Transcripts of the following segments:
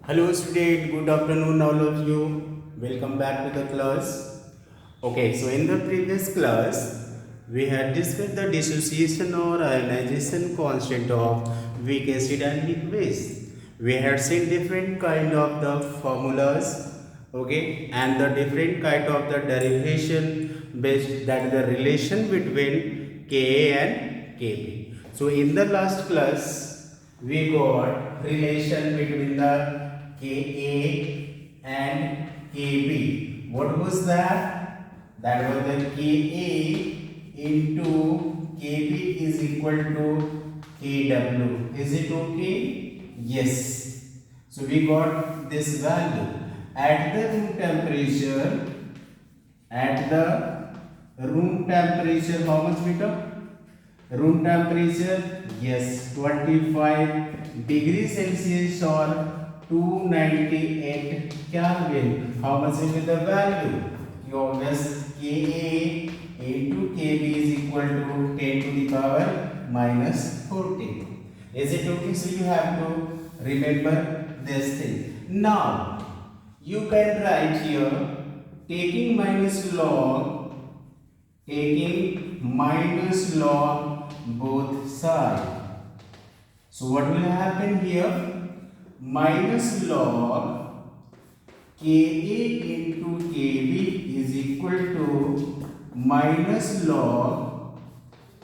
Hello student, good afternoon all of you. Welcome back to the class. Okay, so in the previous class, we had discussed the dissociation or ionization constant of weak acid and weak base. We had seen different kind of the formulas, okay, and the different kind of the derivation based that is the relation between Ka and Kb. So in the last class, we got relation between the Ka and Kb. What was that? That was the Ka into Kb is equal to Kw. Is it okay? Yes. So we got this value at the room temperature. At the room temperature, how much beta? Room temperature, yes, 25 degrees Celsius or 298 Kelvin. How much will be the value? Your obvious Ka into Kb is equal to 10 to the power minus 14. Is it okay? So you have to remember this thing. Now, you can write here taking minus log both sides. So what will happen here? Minus log Ka into Kb is equal to minus log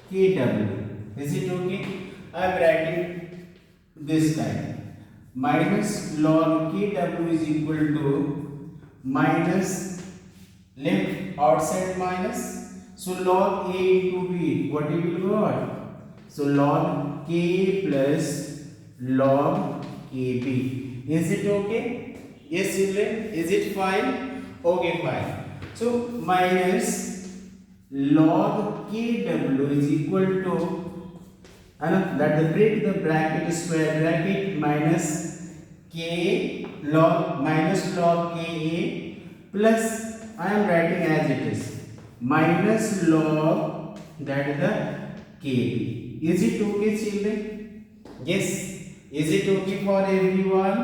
Kw. Is it okay? I am writing this time. Minus log Kw is equal to minus left outside minus. So log A into B, what you will got? So log K plus log Kb. Is it okay? Yes, children. Is it fine? Okay, fine. So minus log Kw is equal to, and that the break the bracket square bracket minus K log minus log Ka plus I am writing as it is minus log that is the Kb. Is it okay, children? Yes. Is it okay for everyone?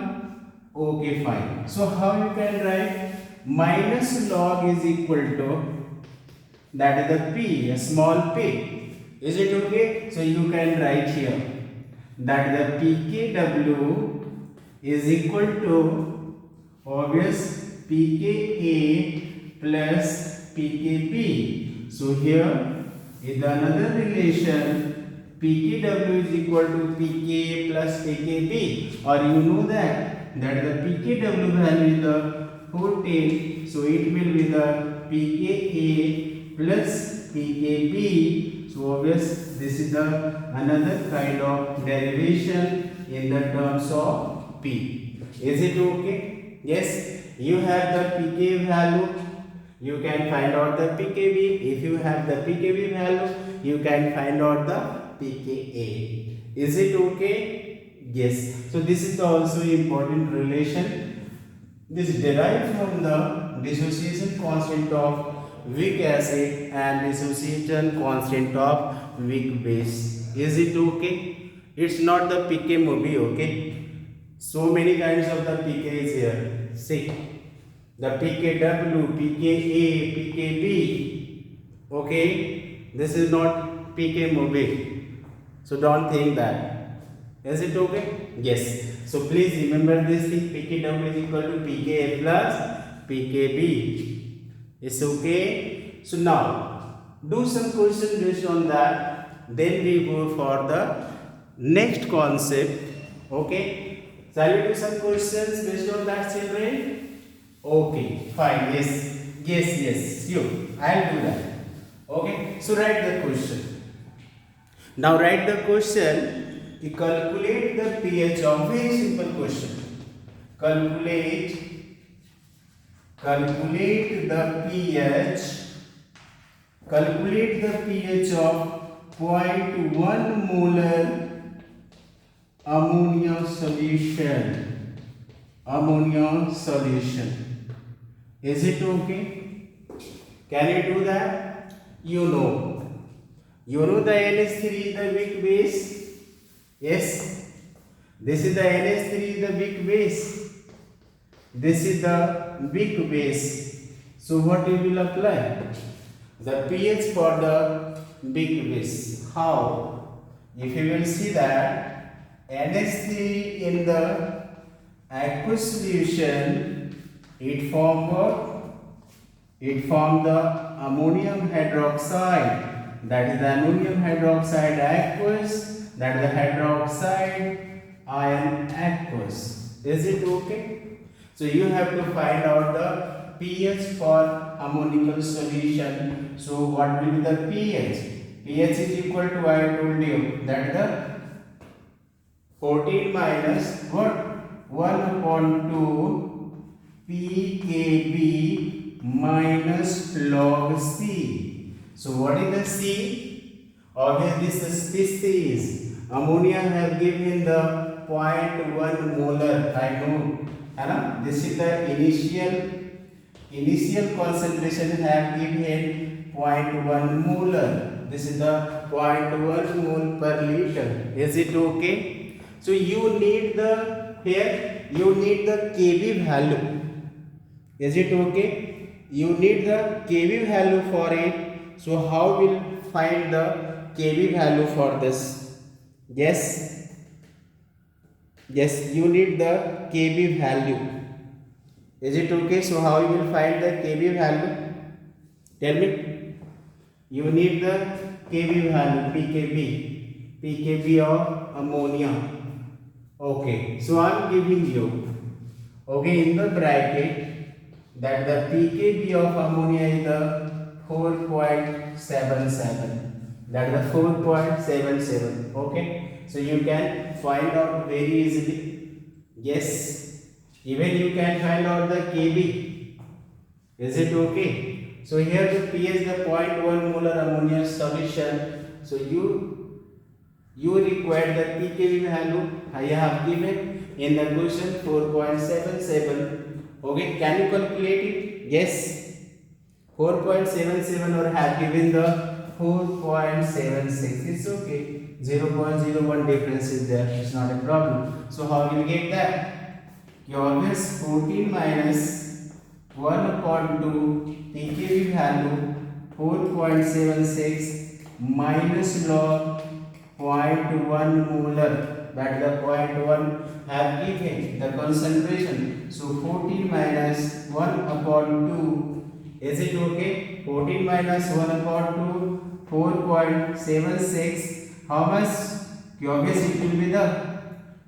Okay, fine. So how you can write minus log is equal to that is the P, a small p. Is it okay? So you can write here that the pKw is equal to obvious pKa plus pKb. So here is another relation pKw is equal to pK plus pKb, or you know that the pKw value is the 14, so it will be the pKa plus pKb. So obvious this is the another kind of derivation in the terms of P. Is it okay? Yes. You have the pK value, you can find out the pKb. If you have the pKb value, you can find out the pKa. Is it okay? Yes. So this is also important relation. This is derived from the dissociation constant of weak acid and dissociation constant of weak base. Is it okay? It's not the pK movie, okay? So many kinds of the pK is here. See, the pKw, pKa, pKb. Okay, this is not pK movie. So don't think that. Is it okay? Yes. So please remember this thing. pKw is equal to pKa plus pKb. It's okay. So now do some question based on that. Then we go for the next concept. Okay. Shall we do some questions based on that, children? Okay. Fine. Yes. You. I'll do that. Okay. So write the question. Now write the question. You calculate the pH of very simple question. Calculate the pH. Calculate the pH of 0.1 molar ammonia solution. Is it okay? Can you do that? You know the NH3 is the weak base. Yes, this is the NH3 is the weak base. This is the big base. So what we will apply? The pH for the big base. How? If you will see that NH3 in the aqueous solution, it form what? It form the ammonium hydroxide. That is the ammonium hydroxide aqueous. That is the hydroxide ion aqueous. Is it okay? So you have to find out the pH for ammonical solution. So what will be the pH? pH is equal to, I told you, that is the 14 minus what? 1 upon 2 pKb minus log C. So what is the C? Obviously this is ammonia have given the 0.1 molar. I know. This is the initial concentration have given 0.1 molar. This is the 0.1 mole per liter. Is it okay? So you need the Kb value. Is it okay? You need the Kb value for it. So how will find the Kb value for this? Yes, you need the Kb value. Is it okay? So how you will find the Kb value? Tell me. You need the Kb value, pKb of ammonia. Okay, so I am giving you, okay, in the bracket that the pKb of ammonia is the 4.77. That is the 4.77. Okay, so you can find out very easily. Yes, even you can find out the Kb. Is it okay? So here the pH the 0.1 molar ammonia solution. So you require the pKb value. I have given in the question 4.77. Okay, can you calculate it? Yes, 4.77 or have given the 4.76. It's okay. 0.01 difference is there. It's not a problem. So how will you get that? You always 14 minus 1 upon 2 pKb value 4.76 minus log 0.1 molar. That the 0.1 have given the concentration. So 14 minus 1 upon 2. Is it okay? 14 minus 1 upon 2, 4.76. How much? Obviously it will be the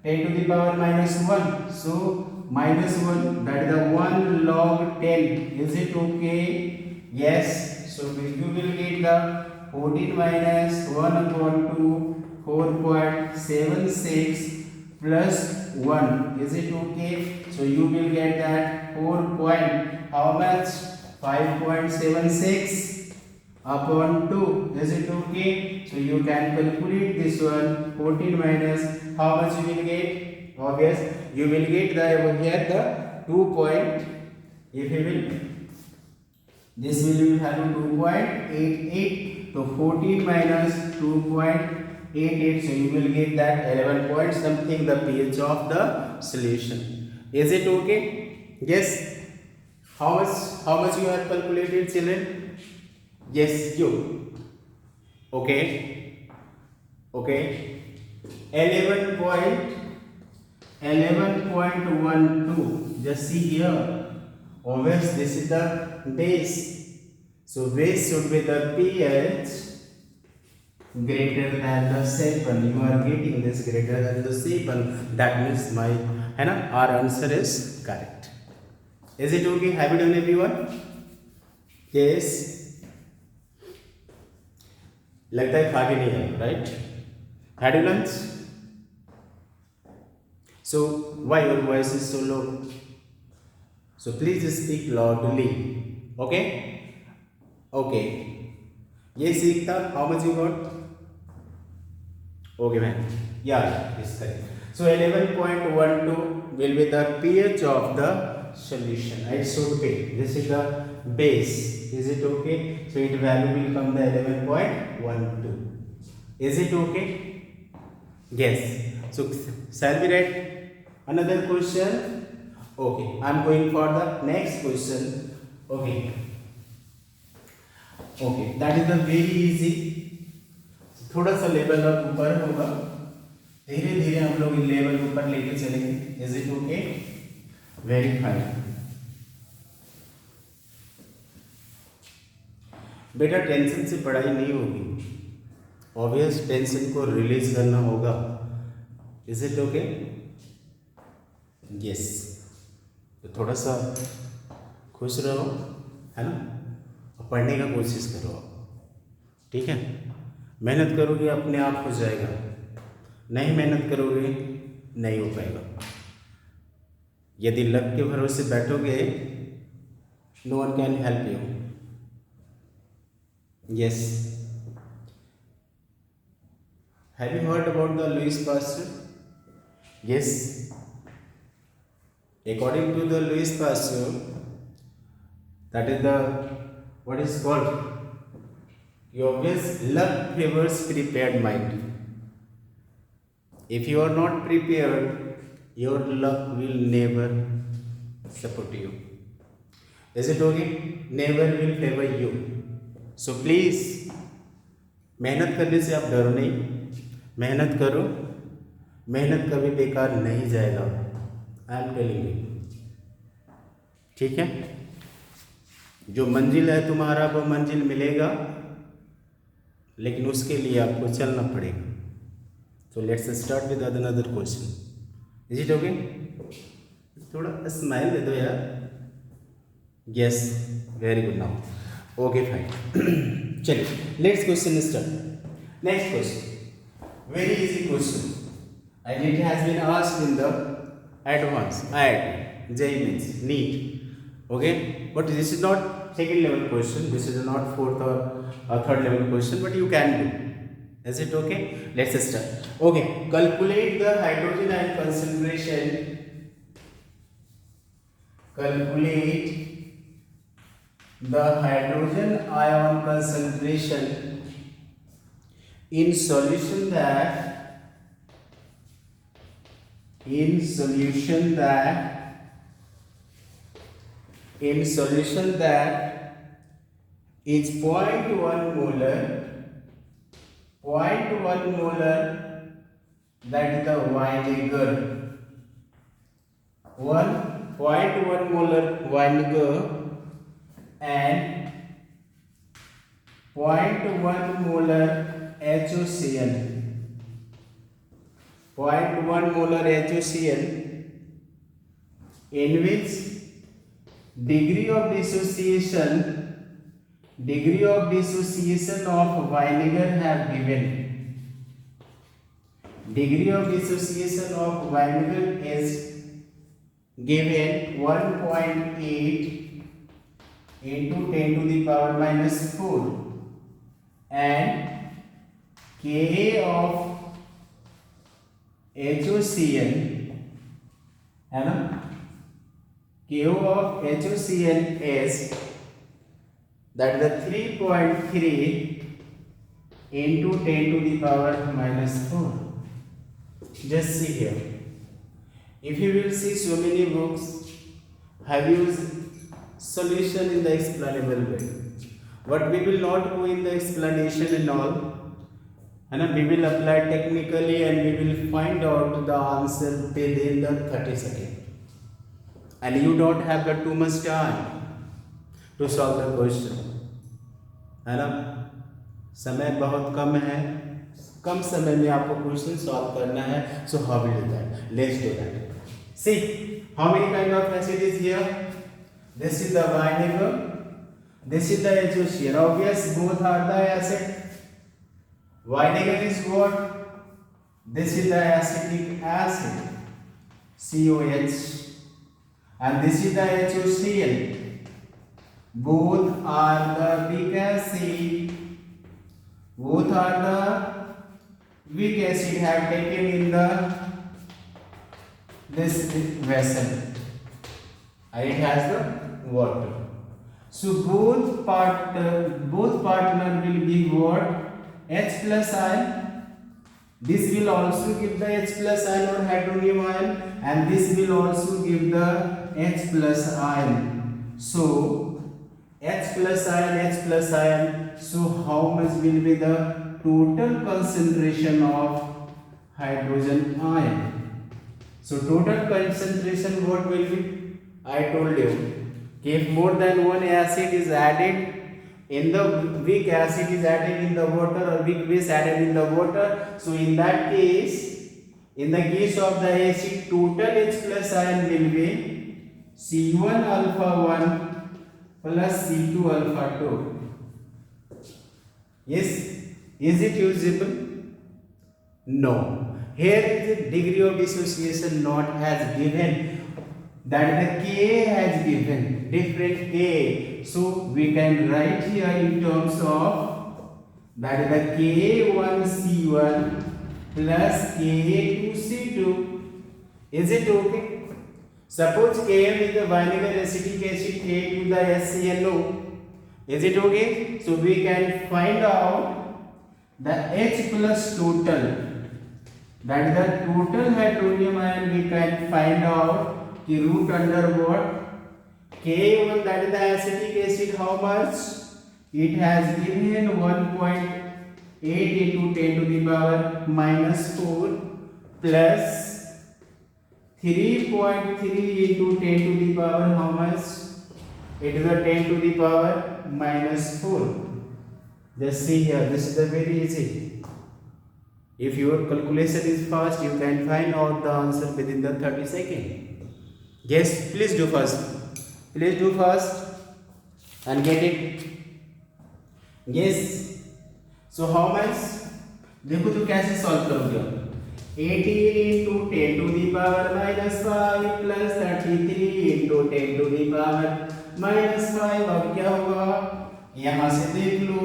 10 to the power minus 1. So minus 1, that is the 1 log 10. Is it okay? Yes. So you will get the 14 minus 1 upon 2, 4.76 plus 1. Is it okay? So you will get that 4 point, how much? 5.76 upon 2. Is it okay? So you can calculate this one. 14 minus, how much you will get? Obvious, you will get the over here the 2 point. If you will, this will have 2.88. So 14 minus 2.88. So you will get that 11 point something the pH of the solution. Is it okay? Yes. How much you have calculated, children? Yes, you. Okay. 11.12. Just see here. Always this is the base. So base should be the pH greater than the 7. You are getting this greater than the 7. That means our answer is correct. Is it okay? Have you done, everyone? Yes. लगता है खा के नहीं आया, right? Had you lunch? So why your voice is so low? So please speak loudly. Okay? ये सीखता. How much you got? Okay, man. Yeah, it's correct. So 11.12 will be the pH of the solution. It should be. This is the base. Is it okay? So its value will come the 11.12. Is it okay? Yes. So shall we write another question? Okay, I am going for the next question. Okay, okay, that is the very easy. थोड़ा सा level अब ऊपर होगा, धीरे धीरे हम लोग level ऊपर लेके चलेंगे. Is it okay? Very fine. बेटा टेंशन से पढ़ाई नहीं होगी, ऑब्वियस टेंशन को रिलीज करना होगा. Is it okay? यस. तो थोड़ा सा खुश रहो, है ना, और पढ़ने का कोशिश करो. ठीक है, मेहनत करोगे अपने आप हो जाएगा, नहीं मेहनत करोगे नहीं हो पाएगा. यदि लक के भरोसे बैठोगे, no one can help you. Yes. Have you heard about the Louis Pasteur? Yes. According to the Louis Pasteur, that is the what is called, you obvious luck favors prepared mind. If you are not prepared, your luck will never support you. Is it okay? Never will favor you. So please, मेहनत करने से आप डरो नहीं, मेहनत करो, मेहनत कभी बेकार नहीं जाएगा. आई एम टेलिंग यू. ठीक है, जो मंजिल है तुम्हारा वो मंजिल मिलेगा, लेकिन उसके लिए आपको चलना पड़ेगा. तो let's start with another question. Is it okay? थोड़ा स्माइल दे दो यार. Yes, very good. Now okay fine. चलिए let's question start. Next question, very easy question, and it has been asked in the advanced IIT, JEE means NEET. Okay, but this is not second level question, this is not fourth or third level question, but you can do. Is it okay? Let's start. Okay, calculate the hydrogen ion concentration. Calculate the hydrogen ion concentration in solution that is 0.1 molar, that is the vinegar, 1.1 molar vinegar and 0.1 molar HOCl. 0.1 molar HOCl, in which degree of dissociation of vinegar have given. Degree of dissociation of vinegar is given 1.8 into 10 to the power minus 4, and Ka of HOCl, है ना, KO of HOCl is that the 3.3 into 10 to the power minus 4. Just see here. If you will see so many books have used solution in the explainable way, but we will not go in the explanation and all. And we will apply technically and we will find out the answer within the 30 seconds. And you don't have the too much time to solve the question. है ना, समय बहुत कम है, कम समय में आपको question solve करना है. So how will you do that? Let's do that. See, how many kind of acid is here? This is the vinegar, this is the HOCl. Obvious, both are the acid. Vinegar is what? This is the acetic acid, COH, and this is the HOCl. Both are the weak acid. Both are the weak acid have taken in the this vessel. And it has the water. So both partner will give what? H plus ion. This will also give the H plus ion or hydronium ion, and this will also give the H plus ion. So H plus ion. So how much will be the total concentration of hydrogen ion? So total concentration what will be? I told you, if more than one acid is added in the weak acid is added in the water or weak base added in the water, so in that case, in the case of the acid, total H plus ion will be C1 alpha 1 plus C2 alpha 2. Yes, is it usable? No. Here is the degree of dissociation not as given, that the Ka has given different Ka. So we can write here in terms of that the Ka1C1 plus Ka2C2. Is it okay? Suppose Km is the vinegar acetic acid, A to the HClO. Is it okay? So we can find out the H plus total, that is the total hydronium ion. We can find out the root under what? K1, that is the acetic acid, how much? It has given 1.8 into 10 to the power minus 4 plus 3.3 into 10 to the power how much? It is the 10 to the power minus 4. Just see here, this is the very easy. If your calculation is fast, you can find out the answer within the 30 seconds. Yes, please do first. Please do first and get it. Yes. So how much? देखो तो कैसे solve करोगे? 18 into 10 to the power minus 5 plus 33 into 10 to the power minus 5. अब क्या होगा? यहाँ से देख लो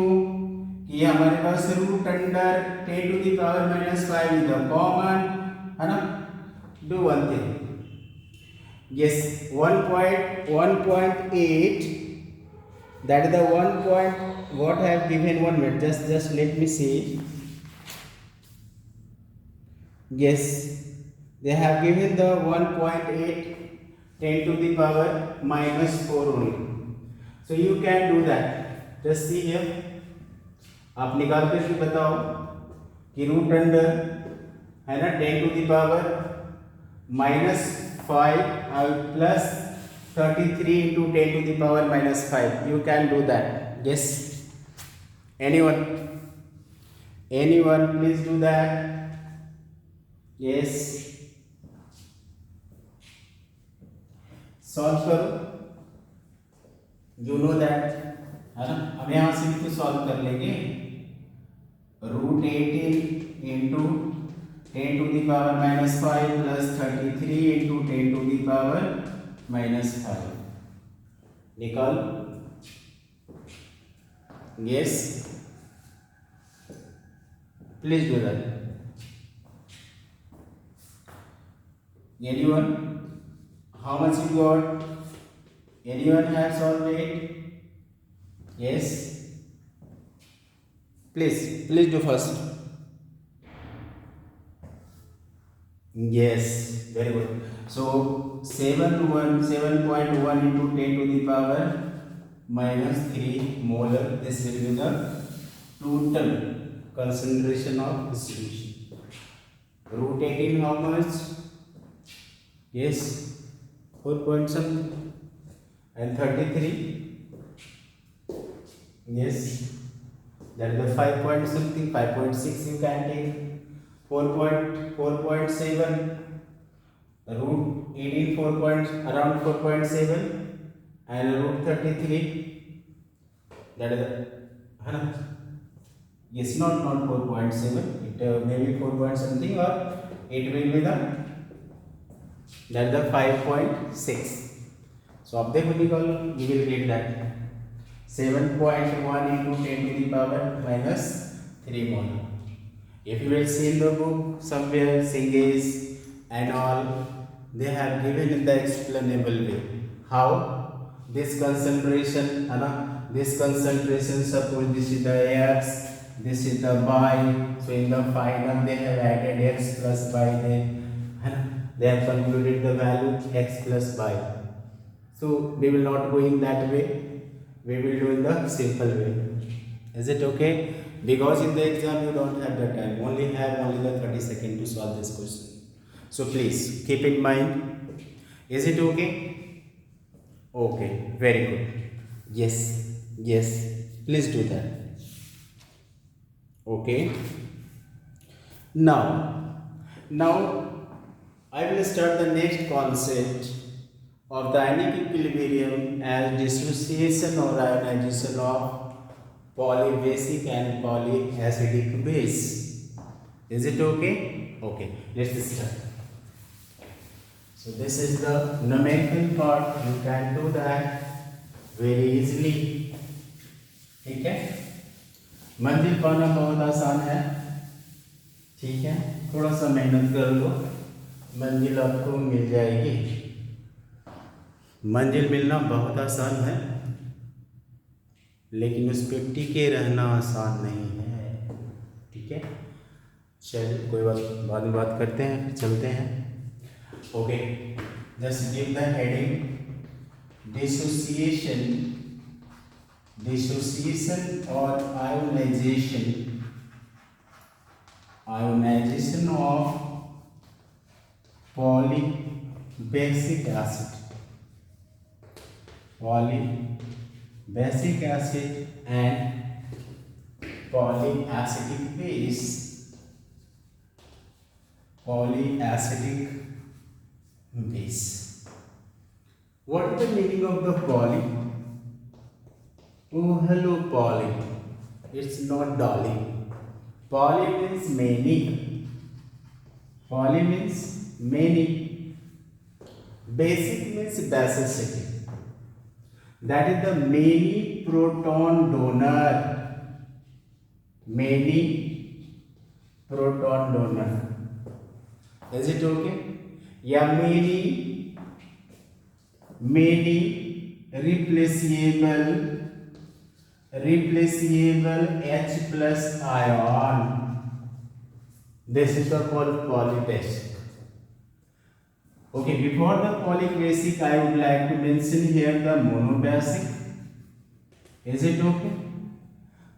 कि हमारे पास root under 10 to the power minus 5 is the common, है ना? Do one thing. Yes, 1.8. That is the 1 point. What I have given 1 minute. Just let me see. Yes, they have given the 1.8 10 to the power minus 4 only. So you can do that. Just see here. आप निकाल के फिर बताओ कि root under है ना 10 to the power minus 5 plus 33 into 10 to the power minus 5. You can do that. Yes. Anyone? Anyone? Please do that. Yes. Solve करो. You know that. है ना? हम यहाँ से भी तो सॉल्व कर लेंगे. Root 18 into 10 to the power minus 5 plus 33 into 10 to the power minus 5. निकाल. Yes. Please do that. Anyone? How much you got? Anyone has solved it? Yes. Please do first. Yes, very good. So 7.1 into 10 to the power minus 3 molar. This will be the total concentration of this solution. Root 18 how much? Yes, 4 point something. And 33. Yes, that is the 5 point something. 5.6 you can take. 4.7. Root 18 around 4.7 and root 33. That is yes, not 4.7. It may be 4 point something, or it will be the that is the 5.6. So अब देखो निकालो, you will get that 7.1 into 10 to the power minus 3 molar. If you will see in the book somewhere, Singhese and all, they have given in the explainable way how this concentration, this concentration, suppose this is the X, this is the Y, so in the final they have added X plus Y, they have concluded the value X plus Y. So we will not go in that way. We will do in the simple way. Is it okay? Because in the exam you don't have the time. Only the 30 seconds to solve this question. So please keep in mind. Is it okay? Okay, very good. Yes, yes. Please do that. Okay. Now I will start the next concept of the ionic equilibrium as dissociation or ionization of polybasic and polyacidic base. Is it okay? Okay, let's start. So this is the numerical part. You can do that very easily. ठीक है, मंजिल पाना बहुत आसान है. ठीक है, थोड़ा सा मेहनत कर लो, मंजिल आपको मिल जाएगी. मंजिल मिलना बहुत आसान है, लेकिन उस पर टिके रहना आसान नहीं है. ठीक है, चलिए कोई बात, बाद में बात करते हैं, फिर चलते हैं. Okay, just give the heading dissociation और ionization of polybasic acid and polyacidic base. What is the meaning of the poly? Oh, hello poly. It's not dolly. Poly means many. Basic means basicity. That is the many proton donor. Is it okay? Yeah, many replaceable H plus ion. This is the called polybasic. Okay, before the polybasic, I would like to mention here the monobasic. Is it okay?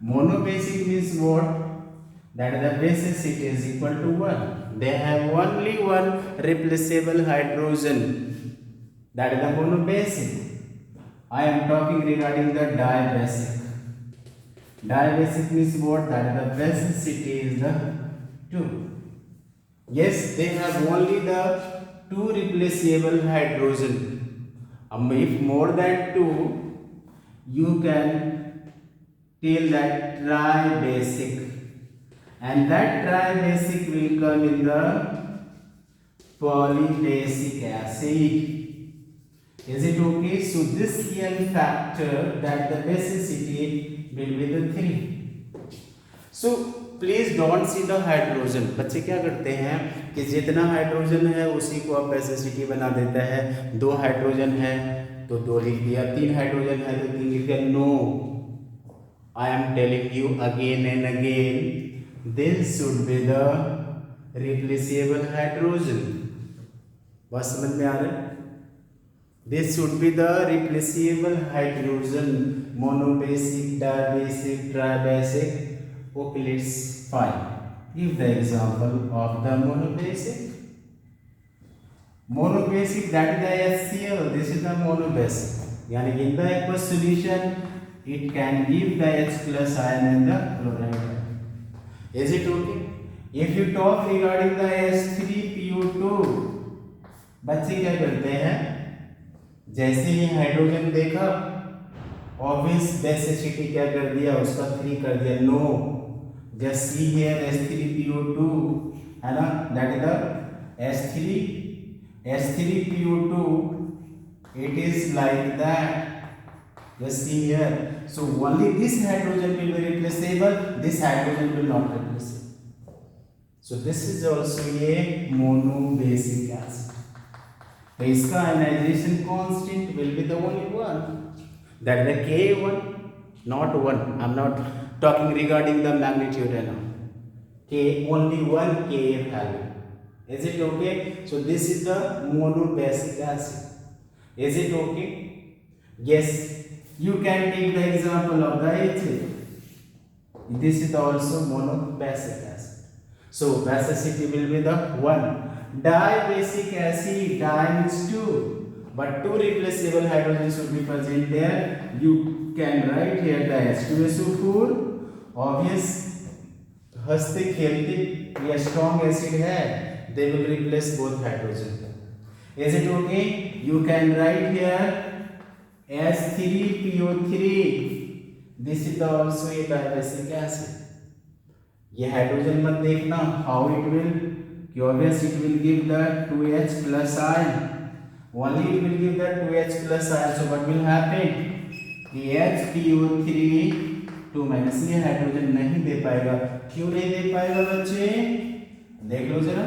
Monobasic means what? That the basicity is equal to 1. They have only one replaceable hydrogen. That is the monobasic. I am talking regarding the dibasic. Dibasic means what? That the basicity is the 2. Yes, they have only the 2 replaceable hydrogen. If more than 2, you can tell that tribasic, and that tribasic will come in the polybasic acid. Is it okay? So this L factor, that the basicity will be the 3. So please don't see the hydrogen. बच्चे क्या करते हैं कि जितना hydrogen है उसी को आप बेसिसिटी बना देता है. 2 हाइड्रोजन है तो 2 लिख दिया, 3 हाइड्रोजन है तो 3 लिख दिया. No, I am telling you again and again, this should be the replaceable hydrogen. बात समझ में आ रहा है? This should be the replaceable hydrogen. Monobasic, dibasic, tribasic. Okay, let's find. Give the example of the monobasic. Monobasic, that is the HCl. This is the monobasic. Yani in the aqueous solution, it can give the H plus ion and the chloride. Is it okay? If you talk regarding the H3PO2, बच्चे क्या करते हैं? जैसे ही hydrogen देखा, obvious basicity क्या कर दिया? उसका 3 कर दिया. No, just see here H3PO2 है ना, that is the H3PO2. it is like that. Just see here. So only this hydrogen will be replaceable, this hydrogen will not replaceable. So this is also a monobasic acid. तो इसका ionization constant will be the only one, that is the Ka1, not 1. I am not talking regarding the magnitude now. K, only 1 Ka value. Is it okay? So this is the monobasic acid. Is it okay? Yes, you can take the example of the HF. This is also monobasic acid. So basicity will be the 1. Dibasic acid, di means 2. But 2 replaceable hydrogens should be present there. You can write here the H2SO4. Obvious हंसते खेलते या strong acid है, they will replace both hydrogen. Is it okay? You can write here H3PO3. This is also a dibasic acid. ये hydrogen मत देखना how it will, obvious it will give the 2H plus ion. Only it will give the 2H plus ion. So what will happen? HPO3 2 minus, ये hydrogen नहीं दे पाएगा. क्यों नहीं दे पाएगा बच्चे? देख लो जरा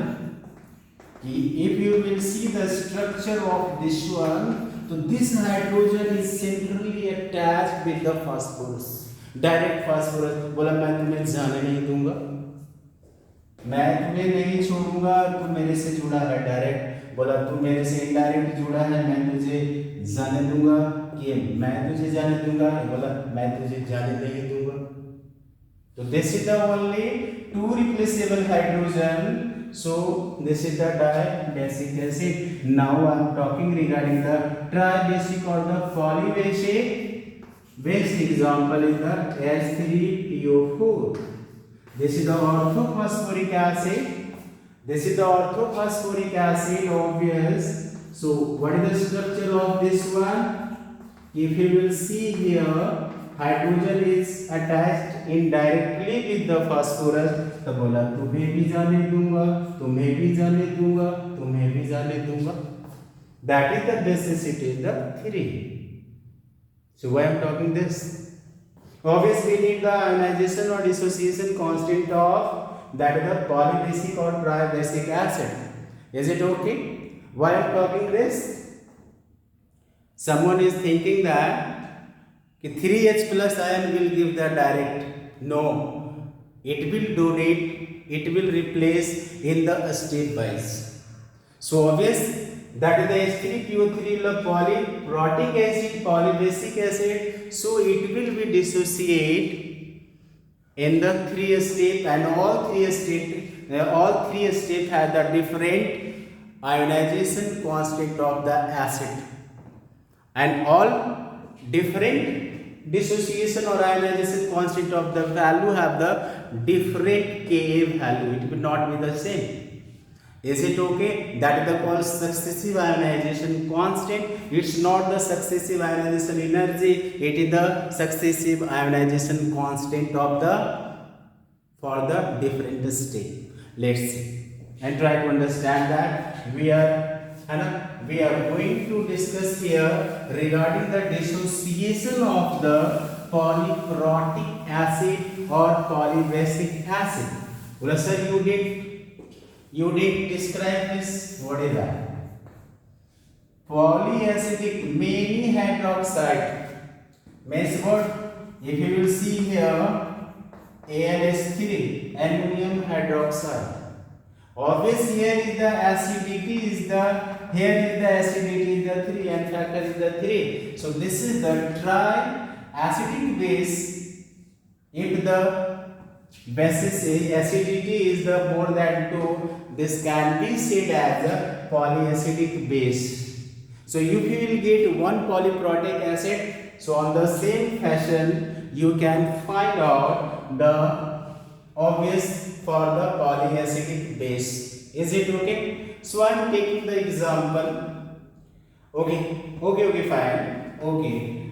कि if you will see the structure of this one, तो this hydrogen is centrally attached with the phosphorus. Direct phosphorus. बोला मैं तुम्हें जाने नहीं दूंगा, मैं तुम्हें नहीं छोड़ूंगा, तू मेरे से जुड़ा है डायरेक्ट. बोला तू मेरे से इनडायरेक्ट जुड़ा है, मैं तुझे जाने दूंगा कि मैं तुझे जाने दूंगा. बोला मैं तुझे जाने नहीं दूंगा. तो this is the only 2 replaceable hydrogen. So this is the dibasic acid. Now I am talking regarding the tribasic or the polybasic. Best example is the H3PO4. This is the orthophosphoric acid. This is the orthophosphoric acid, obvious. So what is the structure of this one? If you will see here, hydrogen is attached indirectly with the phosphorus. तो बोला तुम्हें भी जाने दूंगा, तुम्हें भी जाने दूंगा, तुम्हें भी जाने दूंगा. That is the basicity in the 3. So why I am talking this? Obviously we need the ionization or dissociation constant of that is the polybasic or tribasic acid. Is it okay? Why I am talking this? Someone is thinking that 3H plus ion will give the direct. No, it will donate, it will replace in the stepwise. So obvious that is the H3PO3 polyprotic acid, polybasic acid. So it will be dissociate in the 3 step, and all 3 step have the different ionization constant of the acid, and all different dissociation or ionization constant of the value have the different Ka value. It will not be the same. Is it okay? That is the called successive ionization constant. It's not the successive ionization energy. It is the successive ionization constant of the for the different state. Let's see and try to understand that. We are going to discuss here regarding the dissociation of the polyprotic acid or polybasic acid. Well, sir, you did describe this. What is that? Polyacidic many hydroxide means what? If you will see here, AlS3, ammonium hydroxide. Obviously here is the acidity is the 3 and factor is the 3. So this is the triacidic base. If the basis acidity is the more than 2, this can be said as a polyacidic base. So if you will get one polyprotic acid, so on the same fashion you can find out the obvious for the polyacidic base. Is it okay? So I am taking the example. Okay, fine. Okay.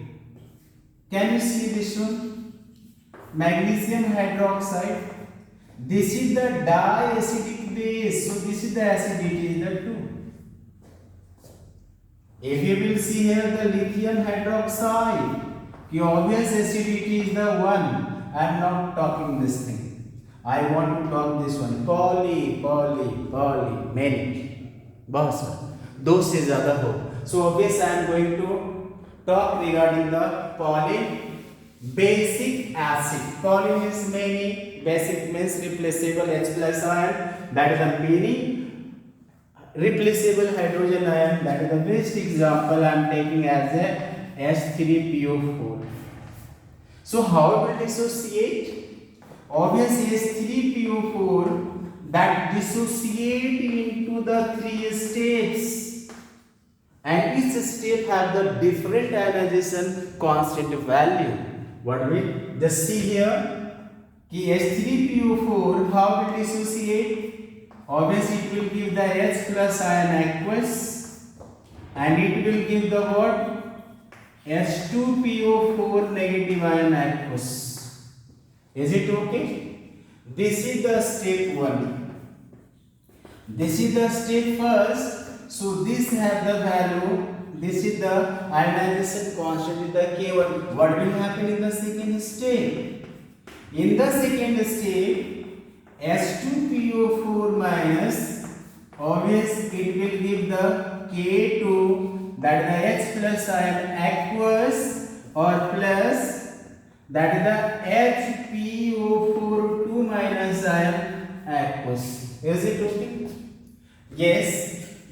Can you see this one? Magnesium hydroxide. This is the diacidic base. So this is the acidity is the 2. If you will see here the lithium hydroxide, the obvious acidity is the 1. I am not talking this thing. I want to talk this one. Poly, many. बहुत सारा 2 से ज़्यादा हो. So obviously I am going to talk regarding the polybasic acid. Poly means many, basic means replaceable H plus ion. That is the many replaceable hydrogen ion. That is the best example I am taking as a H3PO4. So how it will dissociate? Obviously H3PO4 that dissociate into the 3 states, and each step have the different ionization constant value. What we just see here कि H3PO4 how it dissociate? Obviously it will give the H plus ion aqueous, and it will give the what? H2PO4 negative ion aqueous. Is it okay? This is the step 1. This is the step first. So this have the value. This is the ionization constant with the K1. What will happen in the second step? In the second step, H2PO4 minus, obvious it will give the K2, that is the H plus ion aqueous, or plus that is the HPO4 2 minus ion aqueous. Is it okay? Yes,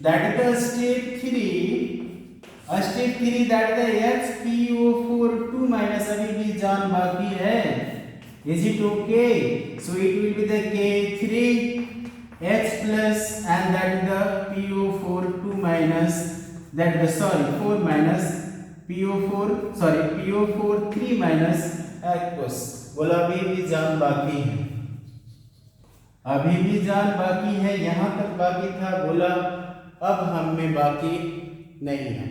that is the step 3. Step 3 that is the HPO4 2 minus अभी भी जान बाकी है. Is it okay? So it will be the K3 H plus and that is the PO4 2 minus, that the 4 minus PO4 3 minus aqueous. बोला अभी भी जान बाकी है, अभी भी जान बाकी है, यहाँ तक बाकी था. बोला अब हम में बाकी नहीं है,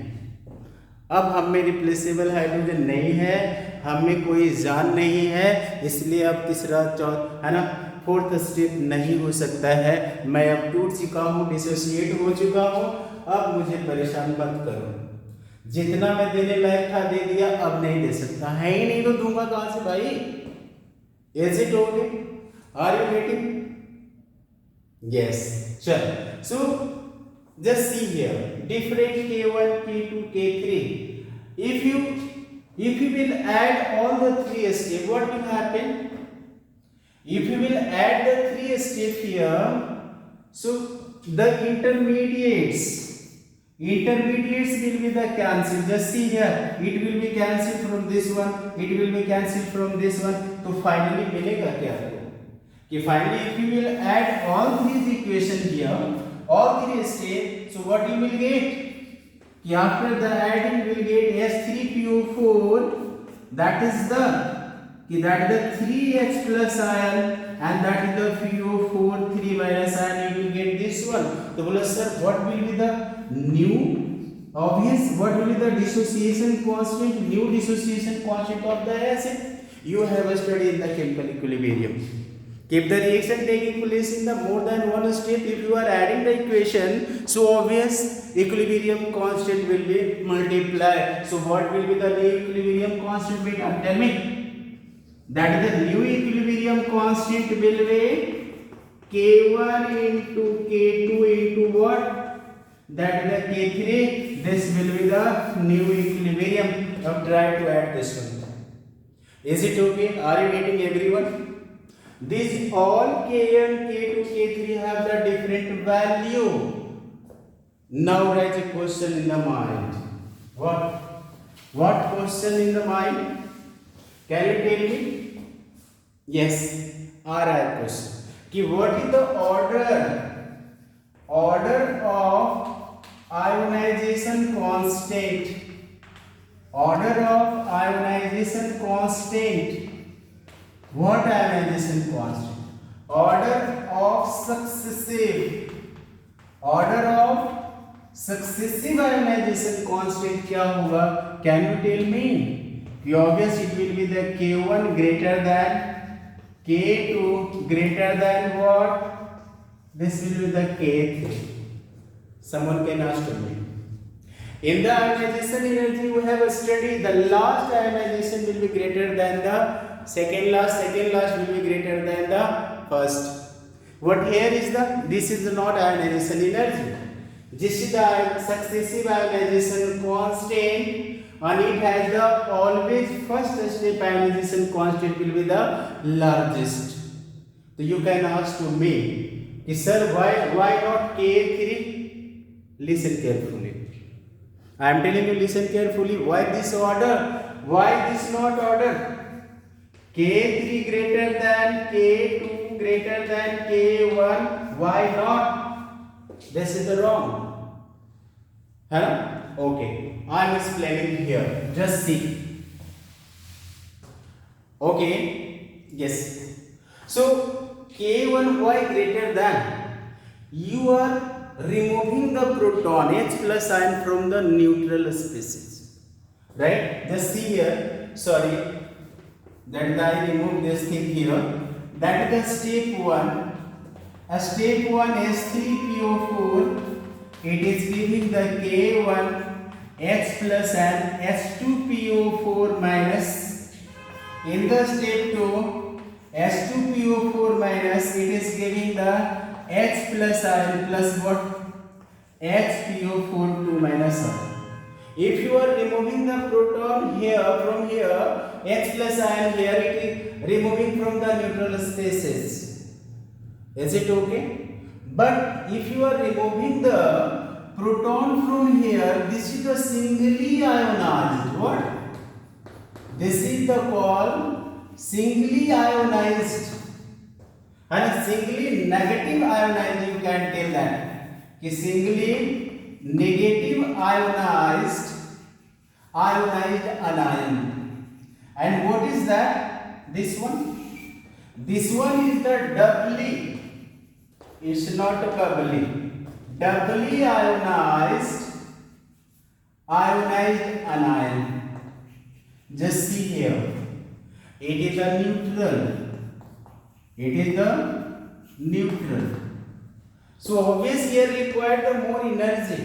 अब हम में रिप्लेसेबल हाइड्रोजन नहीं है, हम में कोई जान नहीं है, इसलिए अब तीसरा चौथा है ना, फोर्थ स्टेप नहीं हो सकता है. मैं अब टूट चुका हूँ, डिसोसिएट हो चुका हूँ, अब मुझे परेशान मत करो. जितना मैं देने लायक था दे दिया, अब नहीं दे सकता है ही नहीं, तो दूंगा कहां से भाई? Is it okay? Are you getting? Yes. चल, so just see here different K1, K2, K3. If you will add all the 3 steps, what will happen? If you will add the 3 steps here, so the intermediates will be the cancel. Just see here, it will be cancelled from this one, it will be cancelled from this one. तो finally मिलेगा क्या आपको? कि finally if you will add all these equation here, all 3 steps, so what you will get? कि after the adding you will get H3PO4, that is the 3H plus ion, and that is the PO4 3 minus ion. You will get this one. तो बोला sir, what will be the new? Obvious, what will be the dissociation constant? New dissociation constant of the acid. You have studied in the chemical equilibrium. If the reaction taking place in the more than one step, if you are adding the equation, so obvious equilibrium constant will be multiplied. So what will be the new equilibrium constant? Wait, tell me. That is the new equilibrium constant will be K1 into K2 into what? That is the K3. This will be the new equilibrium. Now try to add this one. Is it okay? Are you getting everyone? These all Kn, K2, K3 have the different value. Now write a question in the mind. What question in the mind? Can you tell me? Yes, RI question. कि what is the order of ionization constant? Order of ionization constant. What ionization constant? Order of successive ionization constant क्या होगा? Can you tell me? Obvious it will be the K1 greater than K2 greater than what? This will be the K3. Someone can ask me. In the ionization energy we have studied the last ionization will be greater than the second last will be greater than the first. What here is this is not ionization energy. This is the successive ionization constant, and it has the always first step ionization constant will be the largest. So you can ask to me, sir, why not K3? Listen carefully. I am telling you, listen carefully. Why this order? Why this not order? K3 greater than K2 greater than K1. Why not? This is the wrong. Huh? Okay. I am explaining here. Just see. Okay. Yes. So K1 why greater than? You are removing the proton H plus ion from the neutral species, right? Just see here, sorry, that I remove this thing here. That is the step 1. A step 1 S3PO4, it is giving the K1 H plus and S2PO4 minus. In the step 2, S2PO4 minus, it is giving the H plus ion plus what? HPO4 2 minus 1. If you are removing the proton here from here, H plus ion here, it is removing from the neutral spaces. Is it okay? But if you are removing the proton from here, this is the singly ionized. What? This is the called singly ionized. And singly negative ionized, you can tell that. Singly negative ionized anion. And what is that? This one? This one is the doubly. It's not doubly. Doubly ionized anion. Just see here. It is a neutral. It is the neutral. So obviously here required the more energy.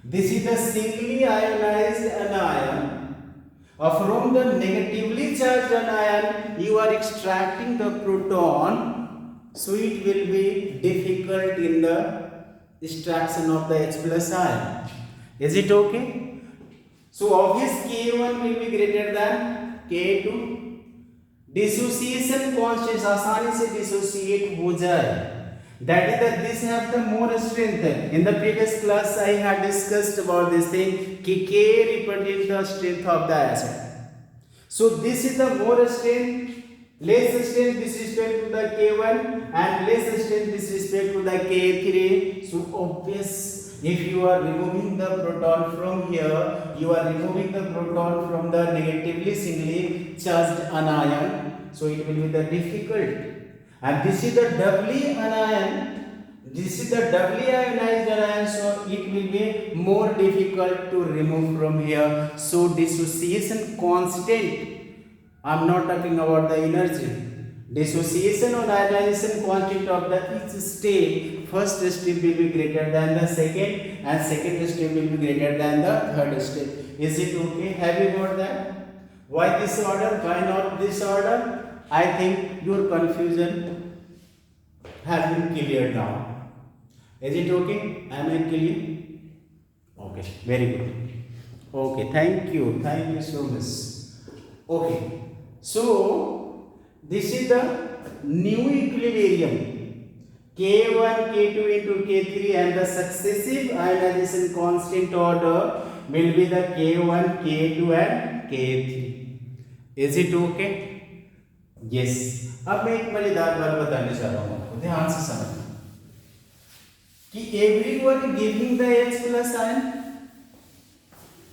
This is the singly ionized anion. From the negatively charged anion, you are extracting the proton. So it will be difficult in the extraction of the H plus ion. Is it okay? So obvious K1 will be greater than K2. Dissociation constant आसानी से dissociate हो जाए, that is that this have the more strength. In the previous class I had discussed about this thing कि K represents the strength of the acid. So this is the more strength, less strength with respect to the K1 and less strength with respect to the K3. So obvious, if you are removing the proton from here, you are removing the proton from the negatively singly charged anion. So it will be the difficult. And this is the doubly anion. This is the doubly ionized anion. So it will be more difficult to remove from here. So dissociation constant. I am not talking about the energy. Dissociation or ionization constant of the each step. First step will be greater than the second, and second step will be greater than the third step. Is it okay? Have you got that? Why this order? Why not this order? I think your confusion has been cleared now. Is it okay? Am I clear? Okay, very good. Okay, thank you so much. Okay, so this is the new equilibrium. K1, K2 into K3 and the successive ionization constant order will be the K1, K2 and K3. Is it okay? Yes. अब मैं एक मजेदार बात बताने चाह रहा हूँ आपको, ध्यान से समझना कि everyone giving the H plus ion,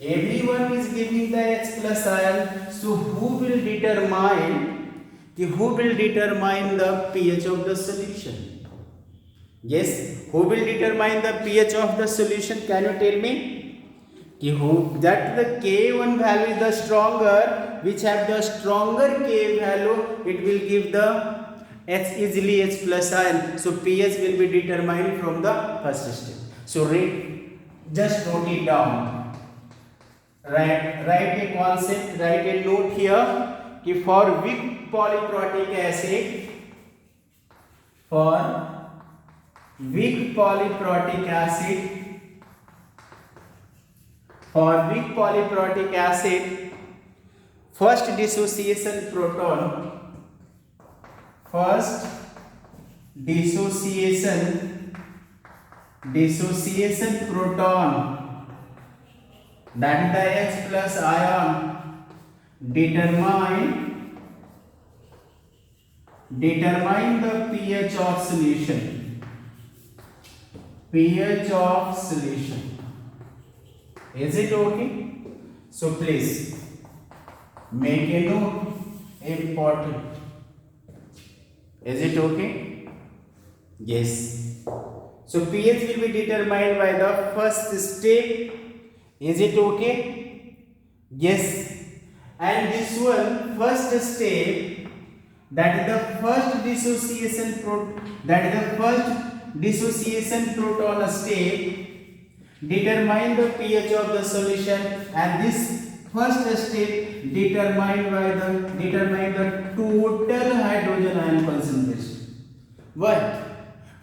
everyone is giving the H plus ion. So who will determine the pH of the solution? Yes, who will determine the pH of the solution? Can you tell me? That the K1 value is the stronger, which have the stronger K value, it will give the H easily H plus ion. So pH will be determined from the first step. So just note it down. Write a concept, write a note here कि for weak polyprotic acid, first dissociation proton that is the H plus ion, determine the pH of solution. pH of solution. Is it okay? So please make a note, important. Is it okay? Yes. So pH will be determined by the first step. Is it okay? Yes. And this one, first step, that is the first dissociation proton step, determine the pH of the solution, and this first step determine the total hydrogen ion concentration. Why?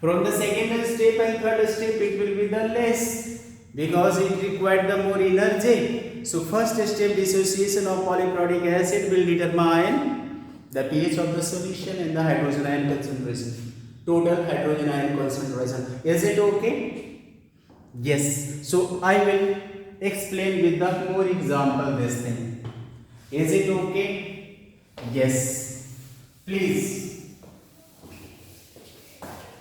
From the second step and third step it will be the less, because it required the more energy. So first step, dissociation of polychloric acid, will determine the pH of the solution and the hydrogen ion concentration, total hydrogen ion concentration. Is it okay? Yes. So I will explain with the more example this thing. Is it okay? Yes. Please.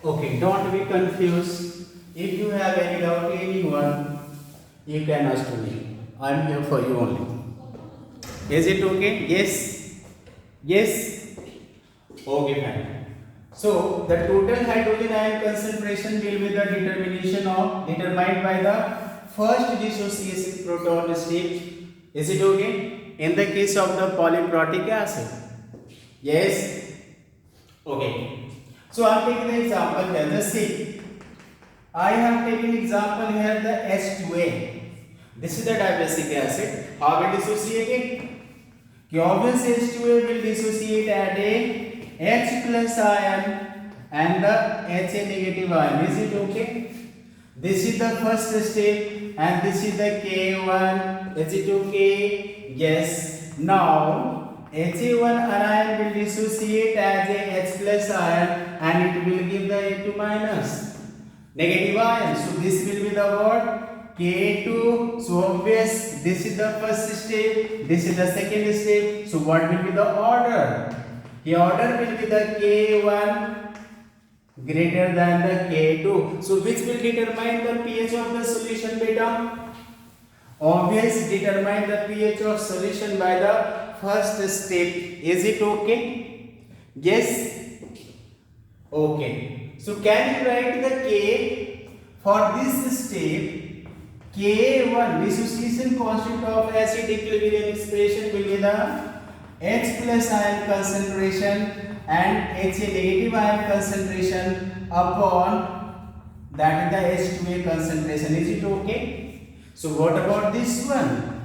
Okay, don't be confused. If you have any doubt, anyone, you can ask to me. I am here for you only. Is it okay? Yes. Yes. Okay, fine. So the total hydrogen ion concentration will be the determined by the first dissociation proton step. Is it okay? In the case of the polyprotic acid. Yes. Okay. So I am taking the example here. Just see. I have taken example here the H2A. This is the dibasic acid. How will dissociate it? Obvious H2A will dissociate at a H plus ion and the Ha negative ion. Is it okay? This is the first step and this is the K1. Is it okay? Yes. Now Ha1 anion will dissociate as a H plus ion and it will give the A2 minus negative ion. So this will be the what? K2. So obvious, this is the first step, this is the second step. So what will be the order? The order will be the K1 greater than the K2. So which will determine the pH of the solution, beta? Obvious, determine the pH of solution by the first step. Is it okay? Yes. Okay. So can you write the K for this step? K1, dissociation constant of acid equilibrium expression will be the H plus ion concentration and Ha negative ion concentration upon that is the H2A concentration. Is it okay? So what about this one?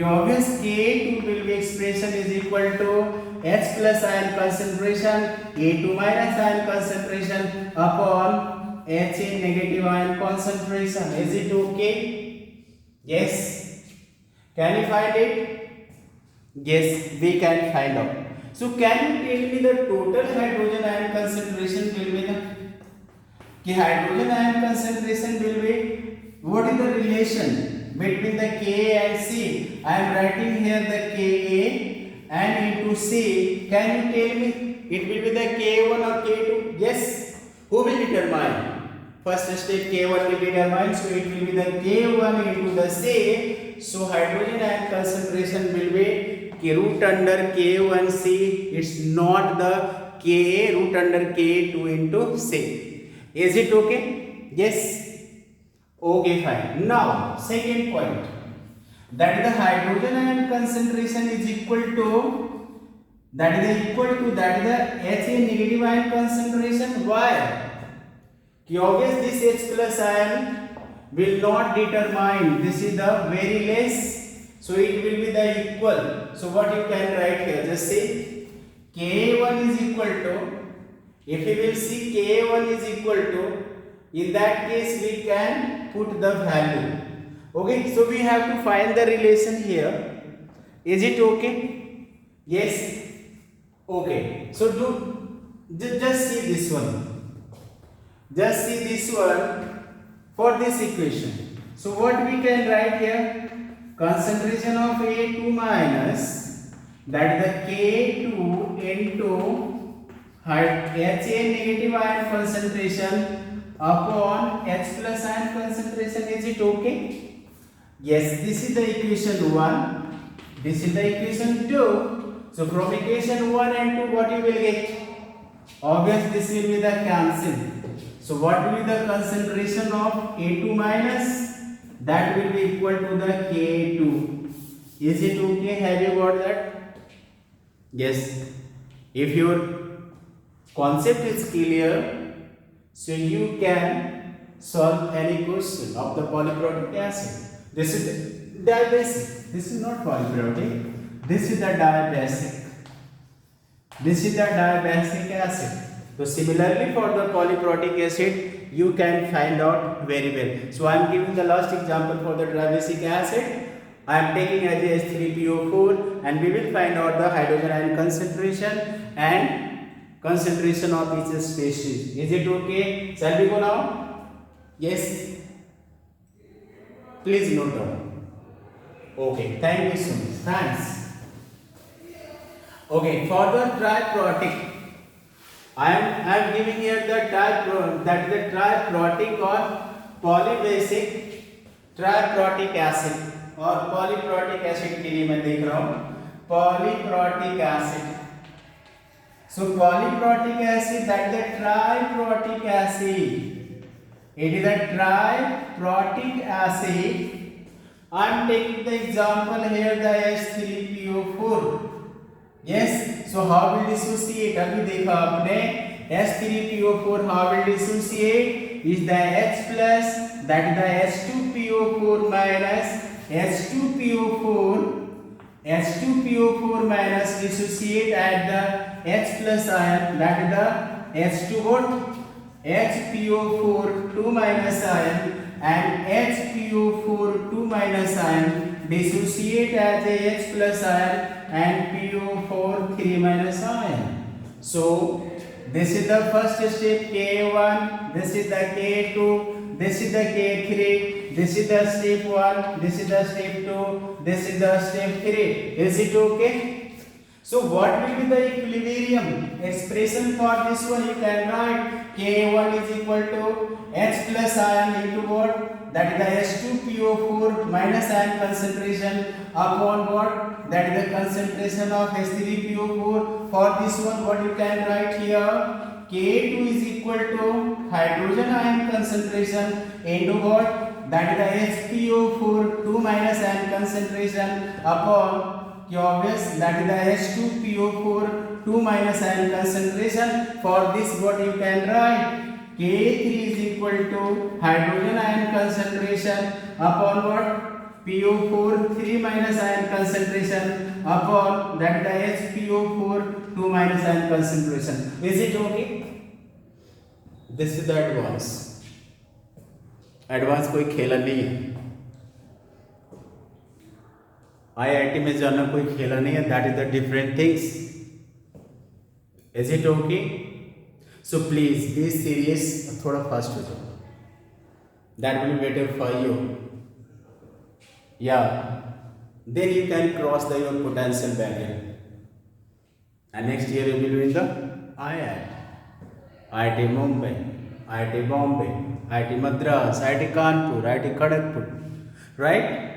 Obvious K2 will be expression is equal to H plus ion concentration, A2 minus ion concentration upon Ha negative ion concentration. Is it okay? Yes. Can you find it? Yes, we can find out. So can you tell me the total hydrogen ion concentration will be the hydrogen ion concentration will be, what is the relation between the K and C? I am writing here the Ka and into C. Can you tell me it will be the K1 or K2? Yes. Who will determine? First step K1 will determine, so it will be the K1 into the C. So hydrogen ion concentration will be root under K1C. It's not the Ka root under K2 into C. Is it okay? Yes. Okay, fine. Now second point, that is the hydrogen ion concentration is equal to Ha negative ion concentration. Why? Obvious this H plus ion will not determine, this is the very less, so it will be the equal. So what you can write here, just say K1 is equal to, if we will see K1 is equal to, in that case we can put the value. Okay, so we have to find the relation here. Is it okay? Yes. Okay, so just see this one. Just see this one for this equation. So what we can write here? concentration of A2 minus, that is the K2 into HA negative ion concentration upon H plus ion concentration. Is it okay? Yes, this is the equation 1. This is the equation 2. So from equation 1 and 2, what you will get? Obviously, this will be the cancel. So what will be the concentration of A2 minus? That will be equal to the K2. Is it okay? Have you got that? Yes. If your concept is clear, so you can solve any question of the polyprotic acid. This is diabasic. This is not polyprotic. This is the diabasic. This is the diabasic acid. So similarly for the polyprotic acid, you can find out very well. So I am giving the last example for the diabasic acid. I am taking as H3PO4 and we will find out the hydrogen ion concentration and concentration of each species. Is it okay? Shall we go now? Yes. Please note down. Okay. Thank you so much. Thanks. Okay. For the triprotic, I am giving here the triprotic or polybasic triprotic acid और polyprotic acid के लिए मैं देख रहा हूँ polyprotic acid. So polyprotic acid, that is the triprotic acid. It is a triprotic acid. I am taking the example here the H3PO4. Yes. So how will dissociate? अभी देखा आपने H3PO4 how will dissociate? Is the H plus, that is the H2PO4 minus H2PO4 minus dissociate at the H plus ion, that is the H2 what? HPO4 2 minus ion and HPO4 2 minus ion dissociate as a H plus ion and PO4 3 minus ion. So this is the first step K1, this is the K2, this is the K3, this is the step 1, this is the step 2, this is the step 3. Is it okay? So what will be the equilibrium expression for this one? You can write K1 is equal to H plus ion into what? That is the H2PO4 minus ion concentration upon what? That is the concentration of H3PO4. For this one, what you can write here? K2 is equal to hydrogen ion concentration into what? That is the HPO4 2 minus ion concentration upon obvious, that is the H2PO4 2 minus ion concentration. For this, what you can write? K3 is equal to hydrogen ion concentration upon what? PO4 3 minus ion concentration upon that is the HPO4 2 minus ion concentration. Is it okay? This is the advance. Advance कोई खेला नहीं है. IIT में जाना कोई खेला नहीं है. That is the different things. Is it okay? So please be serious. थोड़ा fast हो जाओ. That will be better for you. Yeah. Then you can cross your potential barrier. And next year you will be in the IIT. IIT Mumbai, IIT Bombay, IIT Madras, IIT Kanpur, IIT Kharagpur. Right?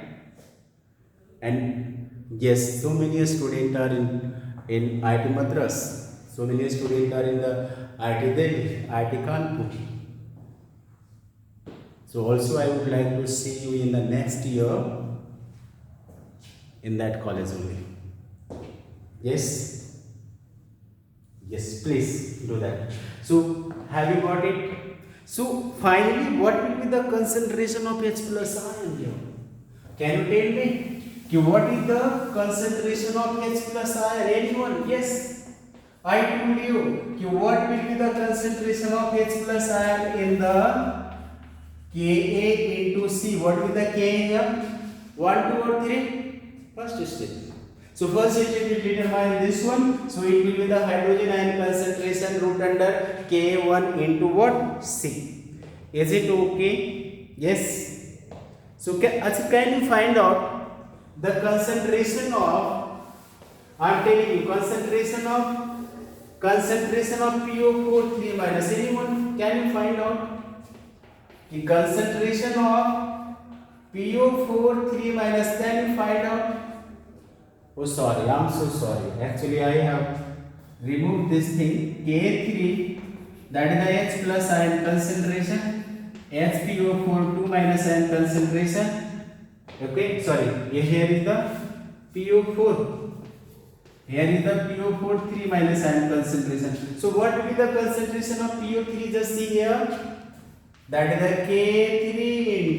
And yes, so many students are in IIT Madras, so many students are in the IIT Delhi, IIT Kanpur. So also I would like to see you in the next year in that college only. Yes? Yes, please do that. So have you got it? So finally, what will be the concentration of H plus ion here? Can you tell me? What is the concentration of H plus ion? Anyone? Yes. I told you. What will be the concentration of H plus ion in the Ka into C? What will be the Ka here? 1, 2 or 3? First step. So first step will determine this one. So it will be the hydrogen ion concentration root under K1 into what? C. Is it okay? Yes. So can you find out the concentration of, I'm telling you, concentration of PO4 3 minus, anyone can you find out the concentration of PO4 3 minus, can you find out? Oh sorry, I'm so sorry, actually I have removed this thing. K3, that is the H plus ion concentration, HPO4 2 minus ion concentration. Okay, sorry, here is the PO4. Here is the PO4 3 minus ion concentration. So what will be the concentration of PO3? Just see here. That is the K3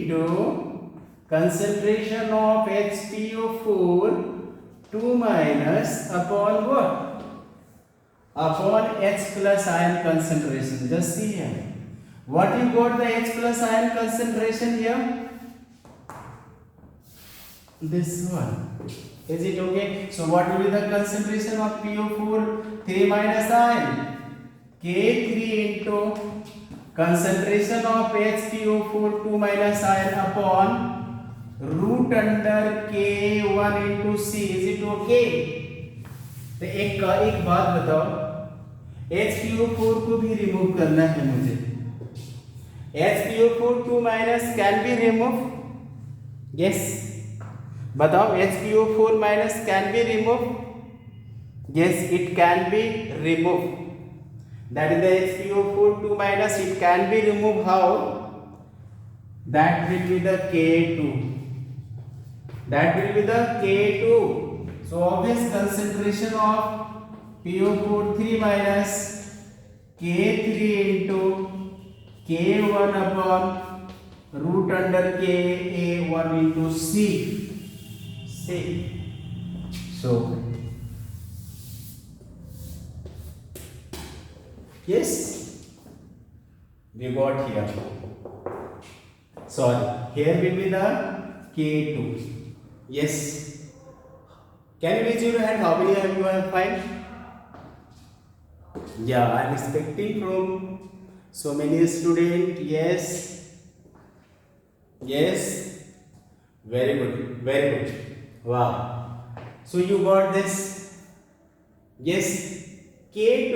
into concentration of HPO4 2 minus upon what? Upon H plus ion concentration. Just see here. What you got the H plus ion concentration here? This one. Is it okay? So what will be the concentration of PO4 3 minus ion? K3 into concentration of HPO4 2 minus ion upon root under K1 into C. Is it okay? तो एक बात बताओ, HPO4 को भी remove करना है मुझे. HPO4 2 minus can be removed? Yes. बताओ, HPO4 minus can be removed? Yes, it can be removed. That is the HPO4 2 minus, it can be removed. How? That will be the K2. That will be the K2. So obvious concentration of PO4 3 minus K3 into K1 upon root under Ka1 into C. So yes, we got here. Sorry, here will be the K2. Yes. Can you raise your hand? How many have you have find? Yeah, I am expecting from so many students. Yes. Yes. Very good. Very good. Wow. So you got this. Yes. K2.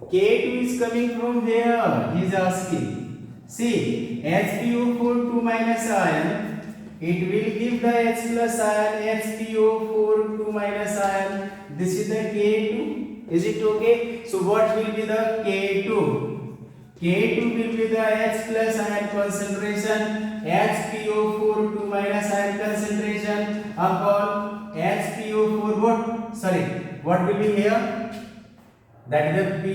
K2 is coming from where? He is asking. See, HPO4 2 minus ion. It will give the H plus ion, HPO4 2 minus ion. This is the K2. Is it okay? So what will be the K2? K2 will be the H plus ion concentration, HPO4 2 minus ion concentration upon HPO4 what? Sorry, what will be here? That is the P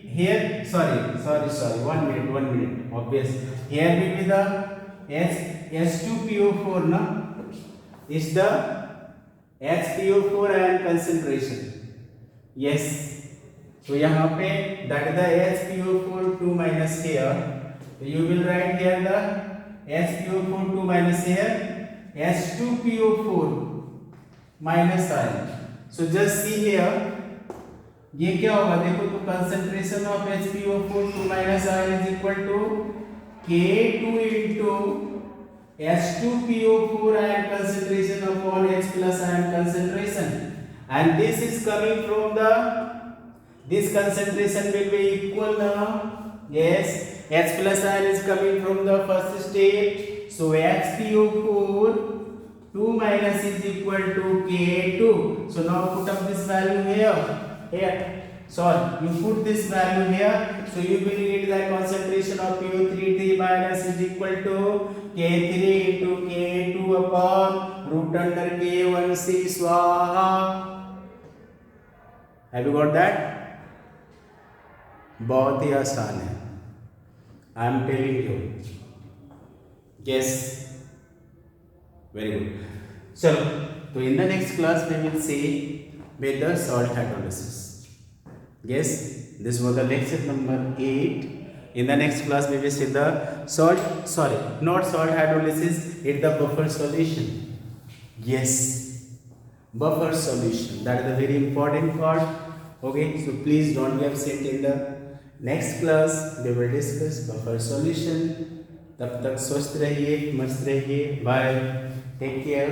here. Sorry. 1 minute. Obvious. Here will be the H2PO4 na is the HPO4 ion concentration. Yes. So यहाँ पे that is the HPO4 2 minus here. So you will write here the HPO4 2 minus here H2PO4 minus ion. So just see here. ये क्या होगा? देखो तो concentration of HPO4 2 minus ion is equal to K2 into H2PO4 ion concentration upon H plus ion concentration, and this is coming from this concentration will be equal now. Yes, H plus ion is coming from the first state, so HPO4 2 minus is equal to K2. So now put up this value here. Sorry, you put this value here, so you will get the concentration of PO3 3 minus is equal to K3 into K2 upon root under K1C स्वाहा. Have you got that? बहुत ही आसान है. I am telling you. Yes. Very good. चलो, तो in the next class we will see with the salt hydrolysis. Yes, this was the lecture number 8. In the next class we will see the not salt hydrolysis, it's the buffer solution. Yes, buffer solution, that is the very important part. Okay, so please don't be absent. In the next class we will discuss buffer solution. तब तक स्वस्थ रहिए, मस्त रहिए. Bye, take care.